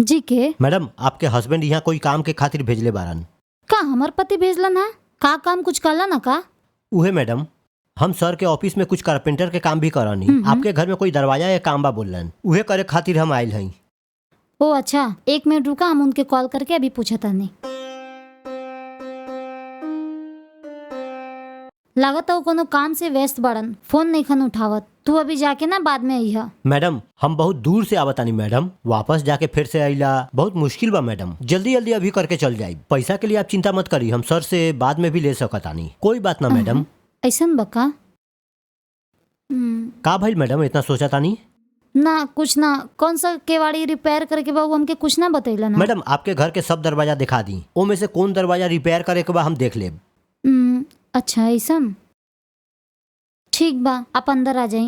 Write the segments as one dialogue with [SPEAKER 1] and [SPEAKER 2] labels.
[SPEAKER 1] जी के
[SPEAKER 2] मैडम आपके हस्बैंड यहाँ कोई काम के खातिर भेजले बारन।
[SPEAKER 1] का हमार पति भेजलन है? का काम कुछ करला ना का?
[SPEAKER 2] उहे मैडम, हम सर के ऑफिस में कुछ कारपेंटर के काम भी करानी। आपके घर में कोई दरवाजा या काम बा बोलन, उहे करे खातिर हम आयल हई।
[SPEAKER 1] ओ अच्छा, 1 मिनट रुका, हम उनके कॉल करके अभी पूछा था। नहीं लागत है कोनो काम से व्यस्त बड़न, फोन नहीं खन उठावत। तू अभी जाके ना बाद में अइहा।
[SPEAKER 2] मैडम हम बहुत दूर से आवतानी मैडम, वापस जाके फिर से आइला बहुत मुश्किल बा मैडम। जल्दी जल्दी अभी करके चल जाई। पैसा के लिए आप चिंता मत करी, हम सर से बाद में भी ले सकतानी, कोई बात ना मैडम।
[SPEAKER 1] ऐसन बका
[SPEAKER 2] का भाई मैडम इतना सोचा तानी?
[SPEAKER 1] ना कुछ ना, कौन सा केवाड़ी रिपेयर करके बा हमके कुछ ना बतैला ना।
[SPEAKER 2] मैडम आपके घर के सब दरवाजा दिखा दी, ओ में से कौन दरवाजा रिपेयर करे के बा हम देख लेब।
[SPEAKER 1] अच्छा ऐसन, ठीक बा, आप अंदर आ जाई।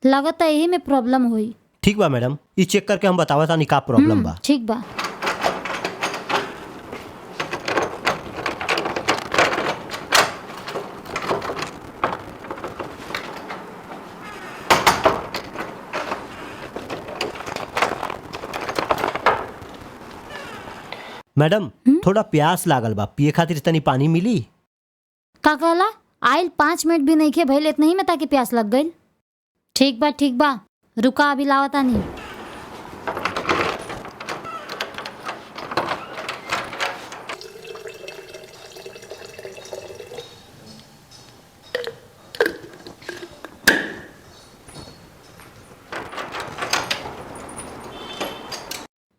[SPEAKER 1] लागत है यही में प्रॉब्लम हुई।
[SPEAKER 2] ठीक बा मैडम, ये चेक करके हम बतावा तानी का प्रॉब्लम बा।
[SPEAKER 1] ठीक बा।
[SPEAKER 2] मैडम थोड़ा प्यास लागल बा, पिए खातिर तनी पानी मिली?
[SPEAKER 1] का कहला? आइल 5 मिनट भी नहीं खे भइल, इतना ही में ताकि प्यास लग गई। ठीक बा, रुका अभी लावता नहीं।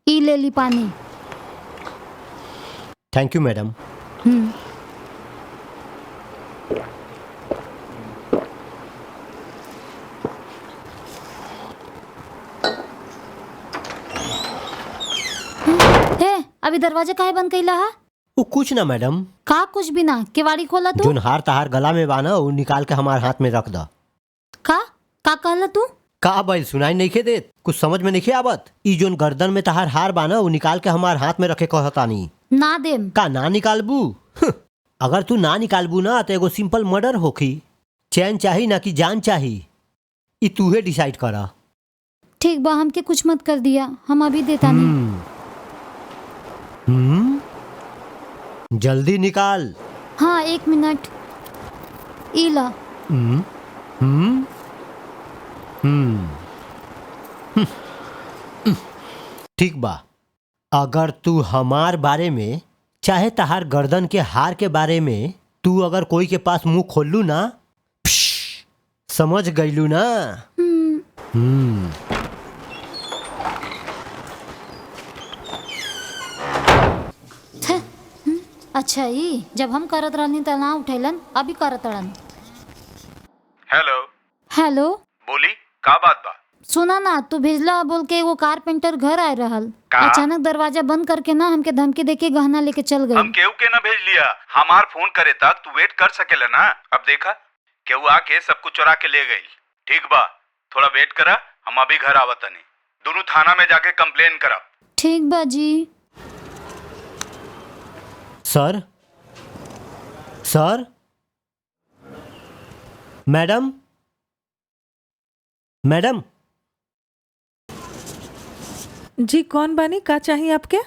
[SPEAKER 1] ई ले ली पानी।
[SPEAKER 2] Thank you madam.
[SPEAKER 1] अभी दरवाजा काहे बंद कइला हा?
[SPEAKER 2] वो कुछ ना मैडम।
[SPEAKER 1] का कुछ भी ना, केवाड़ी खोला तू।
[SPEAKER 2] जोन हार तहार गला में बाना वो निकाल के हमारे हाथ में रख दा।
[SPEAKER 1] का कहला तू?
[SPEAKER 2] का बैल सुनाई नहीं खे देत, कुछ समझ में नहीं आवत? ई जोन गर्दन में तहार हार बाना वो निकाल के हमारे हाथ में रखे कहतानी।
[SPEAKER 1] ना देम।
[SPEAKER 2] का ना निकालबू? अगर तू ना निकालबू ना तो एगो सिंपल मर्डर होखी। चैन चाही ना कि जान चाही, ई तूहे डिसाइड करा।
[SPEAKER 1] ठीक बा, हमके कुछ मत कर दिया, हम अभी देता नहीं।
[SPEAKER 2] जल्दी निकाल।
[SPEAKER 1] हाँ 1 मिनट। इला।
[SPEAKER 2] ठीक बा, अगर तू हमार बारे में चाहे तहार गर्दन के हार के बारे में तू अगर कोई के पास मुंह खोलू ना, समझ गईलू ना?
[SPEAKER 1] अच्छा ही जब हम करत रहनी त ना उठैलन, अभी करत रहन। हेलो
[SPEAKER 3] बोली, का बात बा?
[SPEAKER 1] सुना ना, तू भेजला बोल के वो कारपेंटर घर आए रहल। अचानक दरवाजा बंद करके ना हमके धमकी देके गहना लेके चल गए।
[SPEAKER 3] हम केहू के ना भेज लिया, हमार फोन करे तक तू वेट कर सकेला ना। अब देखा केहू आके सब कुछ चुरा के ले गई। ठीक बा, थोड़ा वेट करा, हम अभी घर आवतनी। दोनों थाना में जाके कंप्लेन करब।
[SPEAKER 1] ठीक बा जी।
[SPEAKER 2] सर मैडम
[SPEAKER 4] जी कौन बानी, का चाहिए आपके?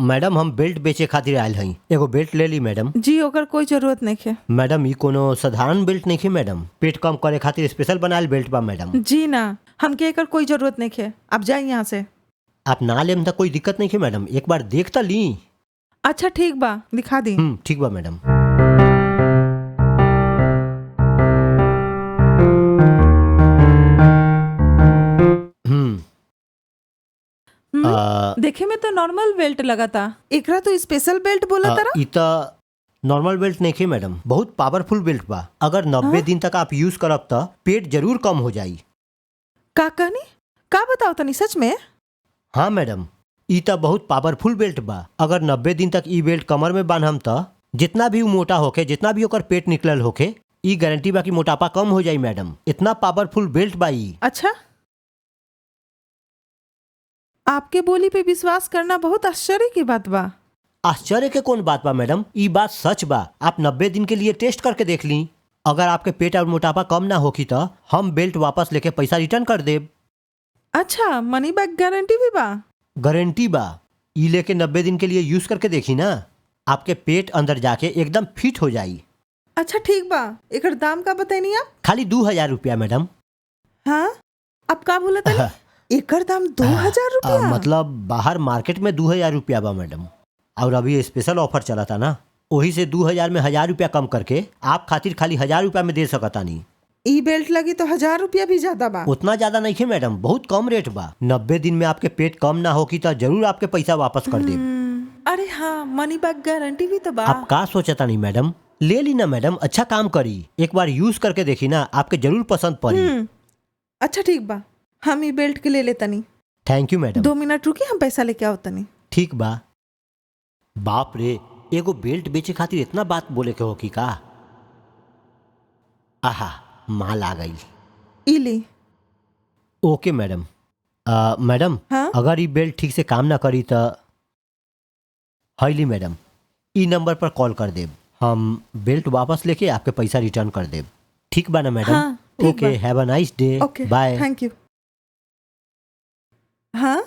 [SPEAKER 2] मैडम हम बेल्ट बेचे खातिर आयल हई, एगो बेल्ट ले ली मैडम।
[SPEAKER 4] जी ओकर कोई जरूरत नहीं है
[SPEAKER 2] मैडम, ये कोनो साधारण बेल्ट नहीं है मैडम, पेट कम करे खातिर स्पेशल बनायल बेल्ट बा मैडम।
[SPEAKER 4] जी ना, हमके एकर कोई जरूरत नहीं है, आप जाइए यहाँ से।
[SPEAKER 2] आप ना लेम तो कोई दिक्कत नहीं है मैडम, एक बार देख तो ली।
[SPEAKER 4] अच्छा ठीक बा, दिखा दी।
[SPEAKER 2] ठीक बा मैडम।
[SPEAKER 4] देखे में तो नॉर्मल बेल्ट लगा था, एकरा तो स्पेशल बेल्ट बोला तारा।
[SPEAKER 2] इता नॉर्मल बेल्ट नहीं है मैडम, बहुत पावरफुल बेल्ट बा। अगर 90 दिन तक आप यूज करब तो पेट जरूर कम हो जाई।
[SPEAKER 4] का कहनी? का बताओ तनी, सच में?
[SPEAKER 2] हाँ मैडम, ई तो बहुत पावरफुल बेल्ट बा। अगर 90 दिन तक ई बेल्ट कमर में बांधम तो जितना भी मोटा होके, जितना भी ओकर पेट निकलल होके, ई गारंटी बा कि मोटापा कम हो जाई मैडम। इतना पावरफुल बेल्ट बा ई।
[SPEAKER 4] अच्छा, आपके बोली पे विश्वास करना बहुत आश्चर्य की बात बा।
[SPEAKER 2] आश्चर्य के कौन बात बा मैडम, ई बात सच बा। आप 90 दिन के लिए टेस्ट करके देख ली, अगर आपके पेट और मोटापा कम ना होखी तो हम बेल्ट वापस लेके पैसा रिटर्न कर देब।
[SPEAKER 4] अच्छा, मनी बैक गारंटी भी बा?
[SPEAKER 2] गारंटी बा। ई लेके 90 दिन के लिए यूज करके देखी ना, आपके पेट अंदर जाके एकदम फिट हो जाई।
[SPEAKER 4] अच्छा ठीक बा, एकर दाम का बताइनी आप?
[SPEAKER 2] खाली 2000 रुपया मैडम।
[SPEAKER 4] हाँ, आप का बोला था? एकर दाम 2000 रुपया?
[SPEAKER 2] मतलब बाहर मार्केट में 2000 रुपया बा मैडम, और अभी स्पेशल ऑफर चला था ना, वही से 2000 में 1000 रुपया कम करके आप खातिर खाली 1000 रुपया में दे सकता नहीं।
[SPEAKER 4] ई बेल्ट लगी तो 1000 रुपया भी ज्यादा बा।
[SPEAKER 2] उतना ज्यादा नहीं है मैडम, बहुत कम रेट बा। 90 दिन में आपके पेट कम ना होगी तो जरूर आपके पैसा वापस कर दे।
[SPEAKER 4] अरे हाँ, मनी बैक गारंटी भी तो बा।
[SPEAKER 2] आप का सोचता नहीं मैडम, ले ली ना मैडम, अच्छा काम करी, एक बार यूज करके देखी ना, आपके जरूर पसंद पड़ी।
[SPEAKER 4] अच्छा ठीक बा, हम ई बेल्ट के ले लेतनी।
[SPEAKER 2] Thank you madam.
[SPEAKER 4] 2 मिनट रुकी, हम पैसा लेके आओ तनी।
[SPEAKER 2] ठीक बा। बाप रे, एगो बेल्ट बेचे खातिर इतना बात बोले के हो की का? आहा, माल आ गई।
[SPEAKER 4] ई ली।
[SPEAKER 2] ओके मैडम। मैडम,
[SPEAKER 4] हाँ?
[SPEAKER 2] अगर ये बेल्ट ठीक से काम ना करी तो हाईली मैडम, ई नंबर पर कॉल कर देब, हम बेल्ट वापस लेके आपके पैसा रिटर्न कर देब। ठीक बा ना मैडम?
[SPEAKER 4] हाँ, ठीक
[SPEAKER 2] ओके,
[SPEAKER 4] बा।
[SPEAKER 2] Have a nice day.
[SPEAKER 4] Okay,
[SPEAKER 2] bye.
[SPEAKER 4] Thank you. हाँ,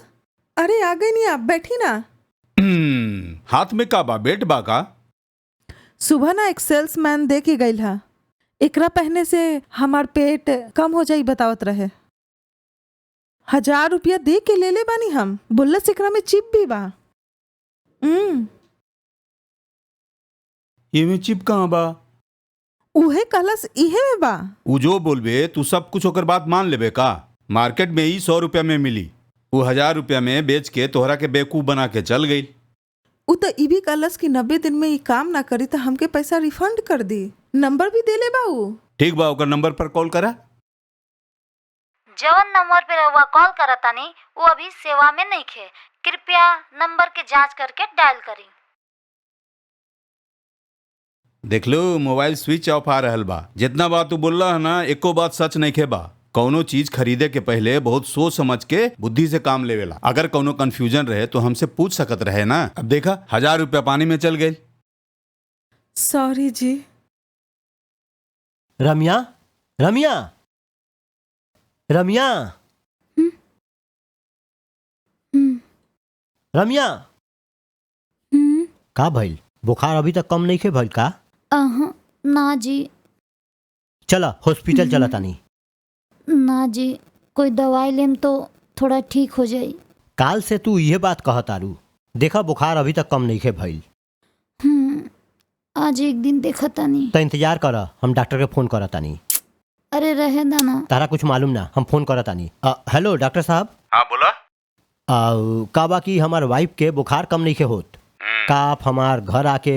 [SPEAKER 4] अरे आ गई नहीं आप, बैठी ना।
[SPEAKER 3] हाथ में का बा, बेल्ट बा का?
[SPEAKER 4] सुबह ना एक सेल्समैन दे के गई हा, एकरा पहने से हमार पेट कम हो जाई बतावत रहे। 1000 रुपया दे के ले ले बानी हम, बोलस एकरा में चिप भी बा।
[SPEAKER 3] ये में चिप कहाँ बा?
[SPEAKER 4] उहे कलस इहे में बा।
[SPEAKER 3] उ जो बोलबे तू सब कुछ ओकर बात मान लेबे का? मार्केट में ही 100 रुपया में मिली, वो 1000 रुपया में बेच के तोहरा के बेवकूफ बना के चल गई।
[SPEAKER 4] उ तो ई भी कलस की 90 दिन में ई काम ना करी तो हमके पैसा रिफंड कर दी। नंबर भी दे ले बा उ।
[SPEAKER 3] ठीक बा, ओकर नंबर पर कॉल करा।
[SPEAKER 1] जवन नंबर पे रहुआ कॉल करतानी वो अभी सेवा में नहीं खे, कृपया नंबर के जांच करके डायल करी।
[SPEAKER 3] देख लो, मोबाइल स्विच ऑफ आ रहल बा। जितना बात तू बोलला है ना, एको बात सच नहीं खे बा। कौनो चीज खरीदे के पहले बहुत सोच समझ के बुद्धि से काम लेवेला। अगर कौनो कंफ्यूजन रहे तो हमसे पूछ सकत रहे ना। अब देखा, 1000 रुपया पानी में चल गए।
[SPEAKER 4] सॉरी जी।
[SPEAKER 2] रम्या, रम्या, रम्या, रम्या, का भइल? बुखार अभी तक कम नहीं खे भइल का?
[SPEAKER 1] ना जी।
[SPEAKER 2] चला हॉस्पिटल चला तानी।
[SPEAKER 1] ना जी, कोई दवाई लेम तो थोड़ा ठीक हो जाई।
[SPEAKER 2] काल से तू ये बात कहत आरू, देखा बुखार अभी तक कम नहीं खे भइल।
[SPEAKER 1] आज एक दिन देखा तानी।
[SPEAKER 2] तो इंतजार कर, हम डॉक्टर के फोन करत तानी।
[SPEAKER 1] अरे रहे ना।
[SPEAKER 2] तारा कुछ मालूम ना, हम फोन करत तानी। हेलो डॉक्टर साहब।
[SPEAKER 3] हाँ बोला।
[SPEAKER 2] का बाकी हमार वाइफ के बुखार कम नहीं खे होत, का आप हमार घर आके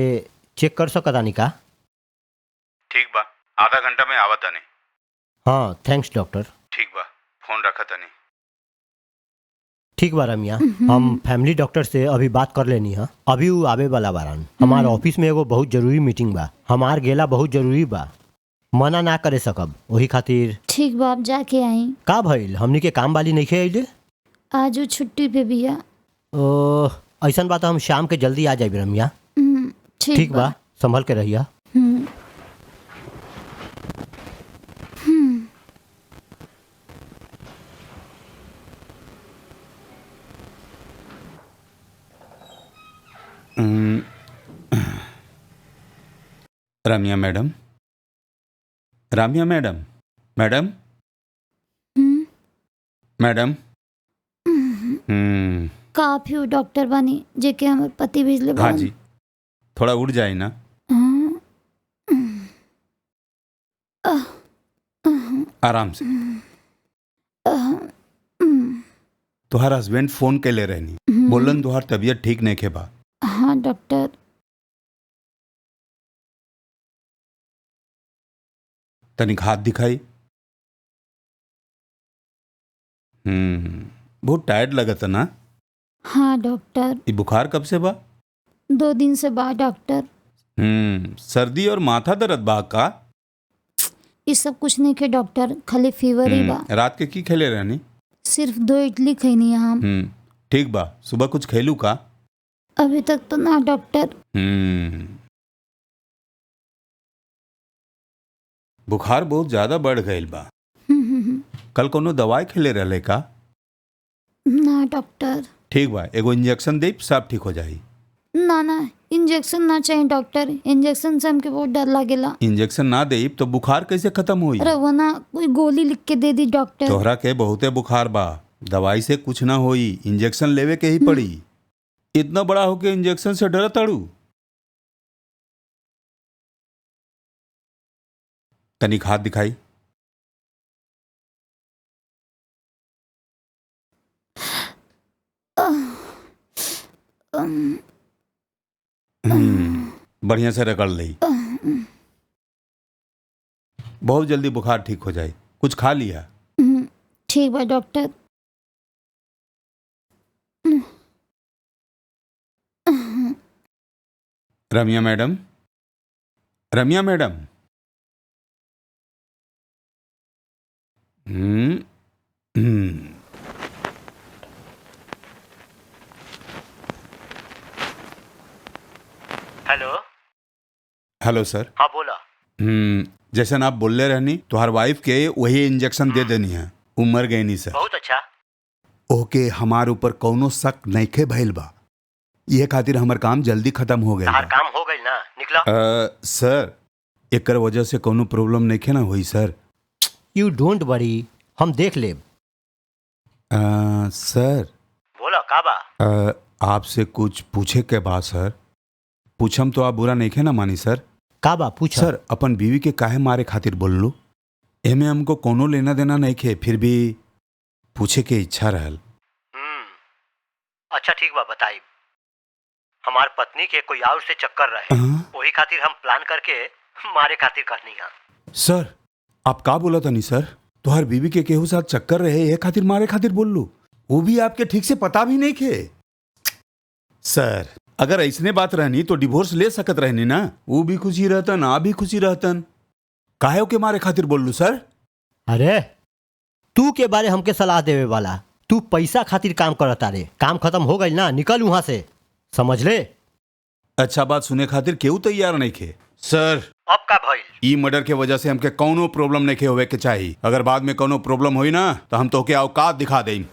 [SPEAKER 2] चेक कर सकत तानी का?
[SPEAKER 3] ठीक बा, आधा घंटा में आवत तानी।
[SPEAKER 2] हाँ थैंक्स डॉक्टर।
[SPEAKER 3] ठीक बा, फोन रखा तानी।
[SPEAKER 2] ठीक बा रमिया, हम फैमिली डॉक्टर से अभी बात कर लेनी है। अभी वो आवे वाला बारन। हमार ऑफिस में एगो बहुत जरूरी मीटिंग बा, हमार गेला बहुत जरूरी बा, मना ना करे सकब, वही खातिर।
[SPEAKER 1] ठीक बा, आप जाके आई।
[SPEAKER 2] का भइल, हमनी के काम वाली नहीं खे अइले?
[SPEAKER 1] आज वो छुट्टी पे बिया।
[SPEAKER 2] ओह, ऐसन बात हम शाम के जल्दी आ जाए रमिया। ठीक बा, संभल के रहिया।
[SPEAKER 3] रम्या मैडम, रम्या मैडम, मैडम, मैडम।
[SPEAKER 1] काफी हो डॉक्टर बानी जेके हमारे पति भेजले
[SPEAKER 3] हाँ जी, थोड़ा उड़ जाए ना। आराम से। तुहार हस्बैंड फोन के ले रहनी, बोलन तुहार तबीयत ठीक नहीं खे बा।
[SPEAKER 1] हाँ डॉक्टर।
[SPEAKER 3] तनिक हाथ दिखाई। बहुत टायर्ड लगता ना।
[SPEAKER 1] हाँ डॉक्टर।
[SPEAKER 3] ये बुखार कब से बा?
[SPEAKER 1] 2 दिन से बा डॉक्टर।
[SPEAKER 3] सर्दी और माथा दर्द बा का?
[SPEAKER 1] ये सब कुछ नहीं के डॉक्टर, खाली फीवर ही बा।
[SPEAKER 3] रात के की खेले रहनी?
[SPEAKER 1] सिर्फ 2 इडली खैनी है हम।
[SPEAKER 3] ठीक बा, सुबह कुछ खेलू का?
[SPEAKER 1] अभी तक तो ना डॉक्टर।
[SPEAKER 3] बुखार बहुत ज्यादा बढ़ गईल बा। कल कोनो दवाई खेले रहले का?
[SPEAKER 1] ना डॉक्टर।
[SPEAKER 3] ठीक बा, एगो इंजेक्शन दे, सब ठीक हो जाई।
[SPEAKER 1] ना इंजेक्शन ना चाहिए डॉक्टर, इंजेक्शन से हमके बहुत डर लागेला।
[SPEAKER 3] इंजेक्शन ना दे तो बुखार कैसे खत्म होई?
[SPEAKER 1] रवना कोई गोली लिख के दे दी डॉक्टर।
[SPEAKER 3] तोहरा के बहुते बुखार बा, दवाई से कुछ ना होई, इंजेक्शन लेवे के ही पड़ी। इतना बड़ा होके इंजेक्शन से डर ताड़ू? तनिक हाथ दिखाई। बढ़िया से रगड़ ली, बहुत जल्दी बुखार ठीक हो जाए। कुछ खा लिया?
[SPEAKER 1] ठीक बा doctor.
[SPEAKER 3] Ramiya madam, Ramiya madam.
[SPEAKER 2] Hello.
[SPEAKER 3] Hello sir.
[SPEAKER 2] हाँ बोला।
[SPEAKER 3] जैसे आप बोले रहनी तुम्हार वाइफ के वही इंजेक्शन दे देनी है, वो मर गई नहीं सर।
[SPEAKER 2] बहुत अच्छा।
[SPEAKER 3] ओके, हमारे ऊपर कौनो शक नइखे भइल बा, ये खातिर हमार काम जल्दी खत्म हो गया।
[SPEAKER 2] काम हो गई ना, निकला।
[SPEAKER 3] सर एकर वजह से कोनो प्रॉब्लम नइखे ना हुई सर?
[SPEAKER 2] यू डोंट वरी, हम देख लेब।
[SPEAKER 3] सर।
[SPEAKER 2] बोला का बा?
[SPEAKER 3] आपसे कुछ पूछे के बा सर। पूछम तो आप बुरा नइखे ना मानी सर?
[SPEAKER 2] का बा पूछा।
[SPEAKER 3] सर अपन बीवी के काहे मारे खातिर बोल लो, एमे हमको कोनो लेना देना नइखे, फिर भी पूछे के इच्छा रहल।
[SPEAKER 2] अच्छा ठीक बा, बताई। हमार पत्नी के कोई और से चक्कर रहे, वही खातिर हम प्लान करके मारे खातिर करनी है।
[SPEAKER 3] सर आप का बोला तनी सर? तुहार बीवी के केहू साथ चक्कर रहे, ये खातिर मारे खातिर बोल लो, वो भी आपके ठीक से पता भी नहीं खे। सर अगर ऐसने बात रहनी तो डिवोर्स ले सकत रहनी ना, वो भी खुशी रहतन, आप भी खुशी रहतन। काहे के मारे खातिर बोल लू सर?
[SPEAKER 2] अरे तू के बारे हमके सलाह देवे वाला, तू पैसा खातिर काम करता रे। काम खत्म हो गई ना, निकल वहां से, समझ ले।
[SPEAKER 3] अच्छा बात सुने खातिर केहू तैयार नहीं खे। सर
[SPEAKER 2] अब का भइल?
[SPEAKER 3] ई मर्डर के वजह से हमके कौनो प्रॉब्लम नहीं खे होवे के चाहिए। अगर बाद में कौनो प्रॉब्लम हुई ना तो हम तो के औकात दिखा दें।